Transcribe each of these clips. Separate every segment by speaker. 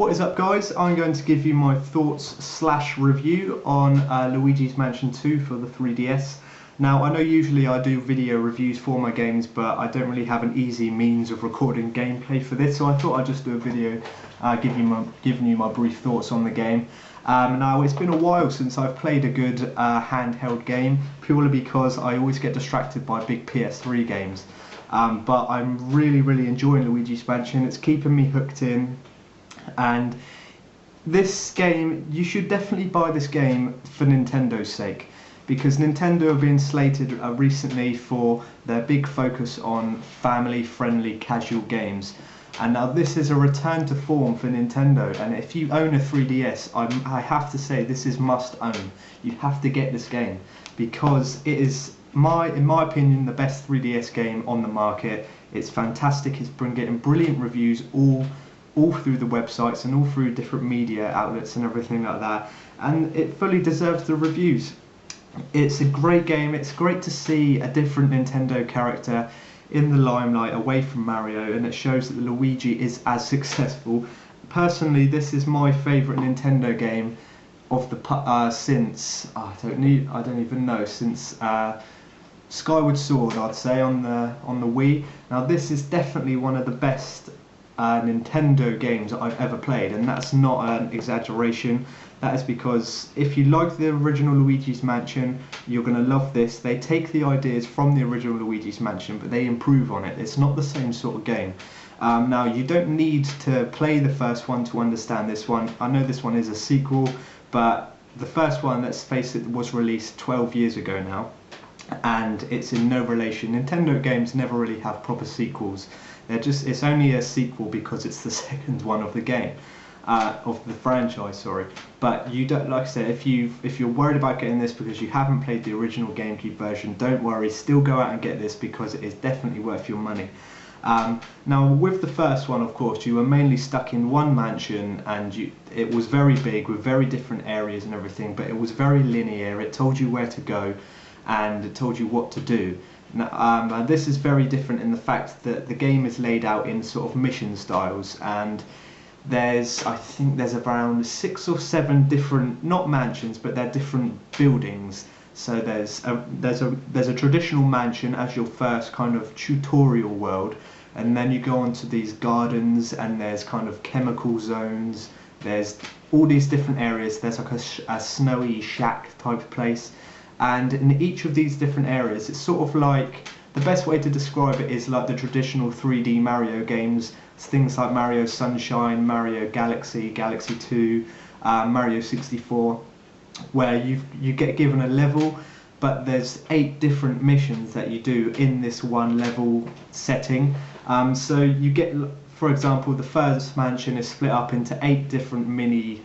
Speaker 1: What is up, guys? I'm going to give you my thoughts slash review on Luigi's Mansion 2 for the 3DS. Now, I know usually I do video reviews for my games, but I don't really have an easy means of recording gameplay for this, so I thought I'd just do a video giving you my brief thoughts on the game. Now, it's been a while since I've played a good handheld game, purely because I always get distracted by big PS3 games. But I'm really enjoying Luigi's Mansion. It's keeping me hooked in. And this game, you should definitely buy this game for Nintendo's sake, because Nintendo have been slated recently for their big focus on family-friendly casual games. And now this is a return to form for Nintendo, and if you own a 3DS, I have to say this is must own. You have to get this game, because it is, in my opinion, the best 3DS game on the market. It's fantastic, it's getting brilliant reviews all through the websites and all through different media outlets and everything like that, and it fully deserves the reviews. It's a great game. It's great to see a different Nintendo character in the limelight away from Mario, and it shows that Luigi is as successful. Personally, this is my favourite Nintendo game of the since I don't even know, since Skyward Sword, I'd say, on the Wii. Now this is definitely one of the best Nintendo games that I've ever played, and that's not an exaggeration. That is because if you like the original Luigi's Mansion, you're going to love this. They take the ideas from the original Luigi's Mansion, but they improve on it. It's not the same sort of game. Now, you don't need to play the first one to understand this one. I know this one is a sequel, but the first one, let's face it, was released 12 years ago now, and it's in no relation. Nintendo games never really have proper sequels. It's only a sequel because it's the second one of the game, of the franchise, sorry. But you don't, like I said, if you're worried about getting this because you haven't played the original GameCube version, don't worry, still go out and get this because it is definitely worth your money. Now, with the first one, of course, you were mainly stuck in one mansion, and it was very big with very different areas and everything, but it was very linear. It told you where to go and it told you what to do. Now, this is very different in the fact that the game is laid out in sort of mission styles, and I think there's around 6 or 7 different, not mansions, but they're different buildings. So there's a traditional mansion as your first kind of tutorial world, and then you go on to these gardens, and there's kind of chemical zones. There's all these different areas. There's like a snowy shack type place. And in each of these different areas, it's sort of like, the best way to describe it is like the traditional 3D Mario games. It's things like Mario Sunshine, Mario Galaxy, Galaxy 2, Mario 64, where you get given a level, but there's 8 different missions that you do in this one level setting. So you get, for example, the first mansion is split up into 8 different mini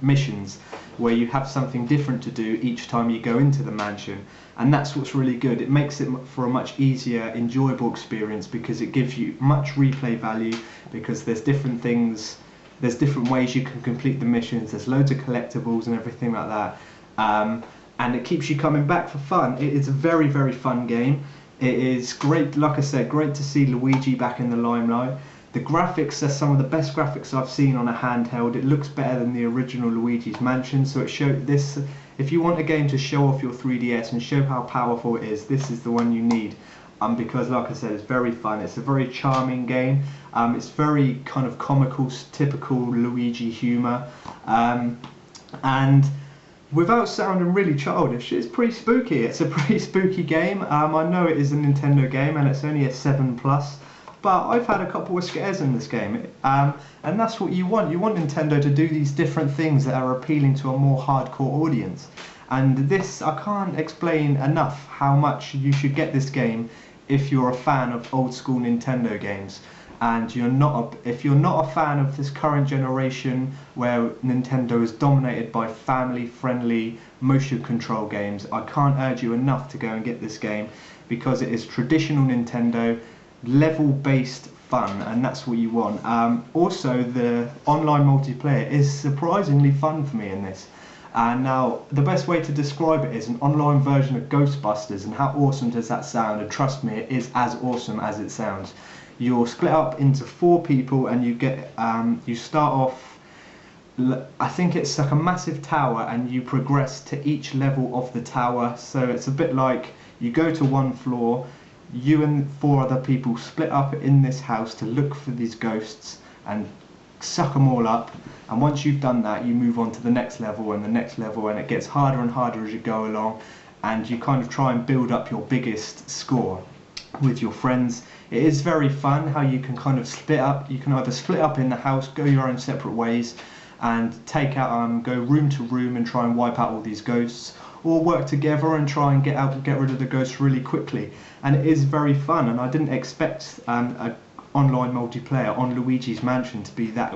Speaker 1: missions, where you have something different to do each time you go into the mansion, and that's what's really good. It makes it for a much easier, enjoyable experience, because it gives you much replay value, because there's different things, there's different ways you can complete the missions, there's loads of collectibles and everything like that, and it keeps you coming back for fun. It is a very fun game. It is great, like I said, great to see Luigi back in the limelight. The graphics are some of the best graphics I've seen on a handheld. It looks better than the original Luigi's Mansion, so if you want a game to show off your 3DS and show how powerful it is, this is the one you need. Because, like I said, it's very fun. It's a very charming game. It's very kind of comical, typical Luigi humour, and without sounding really childish, it's pretty spooky. It's a pretty spooky game. I know it is a Nintendo game and it's only a 7+. But I've had a couple of scares in this game, and that's what you want. You want Nintendo to do these different things that are appealing to a more hardcore audience. And this, I can't explain enough how much you should get this game if you're a fan of old school Nintendo games. And if you're not a fan of this current generation where Nintendo is dominated by family-friendly motion control games, I can't urge you enough to go and get this game, because it is traditional Nintendo, level-based fun, and that's what you want. Also, the online multiplayer is surprisingly fun for me in this. And now, the best way to describe it is an online version of Ghostbusters, and how awesome does that sound? And trust me, it is as awesome as it sounds. You're split up into 4 people, and you get you start off, I think it's like a massive tower, and you progress to each level of the tower. So it's a bit like you go to one floor, you and 4 other people split up in this house to look for these ghosts and suck them all up, and once you've done that, you move on to the next level and the next level, and it gets harder and harder as you go along, and you kind of try and build up your biggest score with your friends. It is very fun how you can kind of split up. You can either split up in the house, go your own separate ways, and take out go room to room and try and wipe out all these ghosts, or work together and try and get rid of the ghosts really quickly. And it is very fun, and I didn't expect a online multiplayer on Luigi's Mansion to be that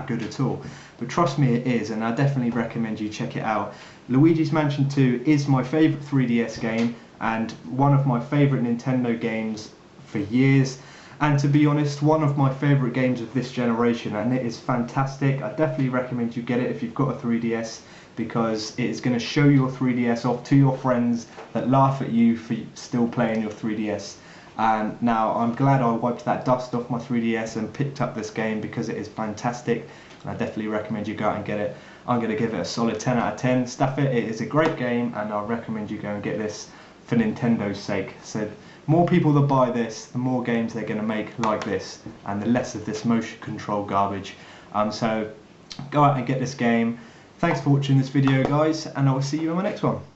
Speaker 1: good at all, but trust me, it is, and I definitely recommend you check it out. Luigi's Mansion 2 is my favourite 3DS game and one of my favourite Nintendo games for years, and to be honest, one of my favourite games of this generation, and it is fantastic. I definitely recommend you get it if you've got a 3DS, because it is going to show your 3DS off to your friends that laugh at you for still playing your 3DS. And now I'm glad I wiped that dust off my 3DS and picked up this game, because it is fantastic, and I definitely recommend you go out and get it. I'm going to give it a solid 10 out of 10. Stuff it, it is a great game, and I recommend you go and get this for Nintendo's sake. So more people that buy this, the more games they're going to make like this, and the less of this motion control garbage. So go out and get this game. Thanks for watching this video, guys, and I will see you in my next one.